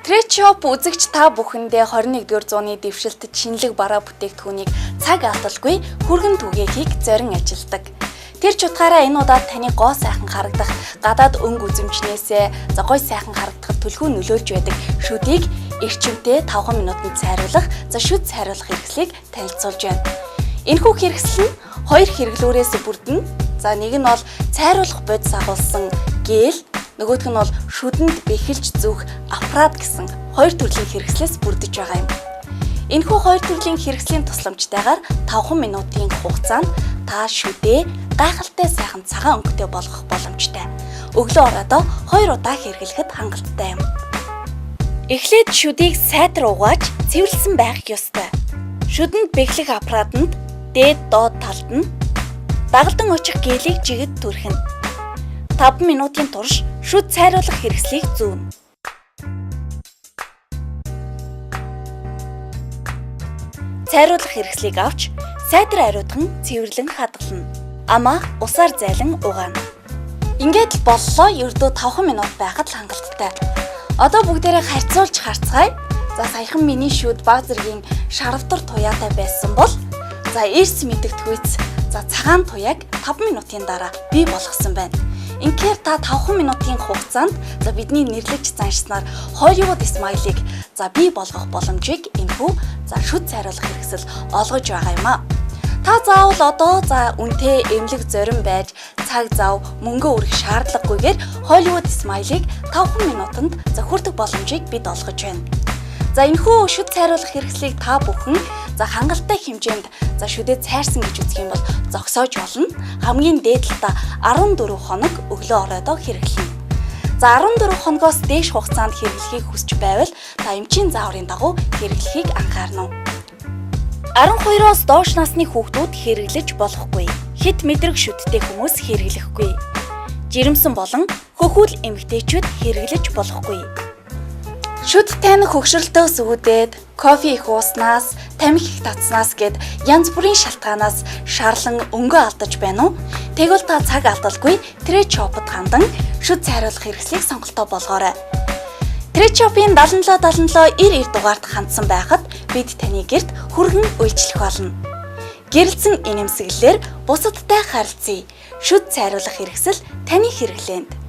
Тречоп үзэгч та бүхэндээ 21-р зууны дэвшилтэд шинэлэг бараа бүтээгдэхүүнийг цаг алдалгүй хүргэн түгээхийг зорин ажилдаг. Тэр ч утгаараа энэ удаад таны гоо сайхан харагдах, гадаад өнгө үзэмжнээсээ гой сайхан харагдахад түлхүү нөлөөлж байдаг шүдийг эрчимтэй 5 минутанд цайруулах, шүд цайруулах хэрэгслийг танилцуулж байна. Энэхүү хэрэгсэл нь 2 хэрэглүүрээс бүрдэнэ. Нэг нь бол цайруулах бодис агуулсан гэл, нөгөөх нь бол шүдэнд бэхэлж зүүх аппарат гэсэн 2 төрлийн хэрэгслээс бүрдэж байгаа юм. Энэхүү 2 төрлийн хэрэгслийн тусламжтайгаар 5 минутын хугацаанд та шүдээ гайхалтай сайхан цагаан өнгөтэй болгох боломжтой. Өглөө ороодоо 2 удаа хэрэглэхэд хангалттай юм. Эхлээд шүдийг сайтар угааж цэвэрлсэн байх ёстой. Шүдэнд бэхлэх аппаратанд дээд доод талд нь дагалдан очих гелийг жигэд түрхэнэ. 5 минутын турш шүд цайруулах хэрэгслийг зүүнэ. Цайруулах хэрэгслийг авч сайтар ариутхан цэвэрлэн хадгална. Амаа усаар зайлан угаана. Ингээд л боллоо. Ердөө 5 минут байхад л хангалттай. Одоо бүгдээрээ харьцуулж харцгаая. Саяхан миний шүд баг зэргийн шарвтар туяатай байсан бол эрс мэдэгдэхүйц цагаан туяаг 5 минутын дараа бий болгосон байна. Инхээр та 5 минутын хугацаанд бидний нэрлэж заншснаар Hollywood Smile-ыг бий болгох боломжийг энэхүү шүд цайруулах хэрэгсэл олгож байгаа юм а. Та заавал одоо үнэтэй эмнэлэг зорин байж цаг зав мөнгө өргөх шаардлагагүйгээр Hollywood Smile-ыг 5 минутанд хүртэх боломжийг бид олгож байна. Энэхүү шүд цайруулах хэрэгслийг та бүхэн хангалттай хэмжээнд шүдээ цайрсан гэж үзэх юм бол зогсоож болно. Хамгийн дээд талдаа 14 хоног өглөө ороодоо хэрэглэнэ. 14 хоногоос дээш хугацаанд хэрэглэхийг хүсч байвал эмчийн зааврын дагуу хэрэглэхийг анхаарна. 12-оос доош насны хүүхдүүд хэрэглэж болохгүй. Хэт мэдрэг шүдтэй хүмүүс хэрэглэхгүй. Жирэмсэн болон хөхүүл эмэгтэйчүүд хэрэглэж болохгүй. Шүд тань хөгшрөлтөөс үүдээд, кофе их ууснаас, тамхи их татснаас гэд янз бүрийн шалтгаанаас шарлан өнгө алдаж байна уу? Тэгвэл та цаг алдалгүй Тречопод хандан шүд цайруулах хэрэгслийг сонголтоо болгоорой. Тречопын 7777 дугаард хандсан байхад бид таны гэрт хүргэн үйлчлэх болно. Гэрэлцэн инэмсэглэлээр бусадтай харилцъя. Шүд цайруулах хэрэгсэл таны хэрэглээнд.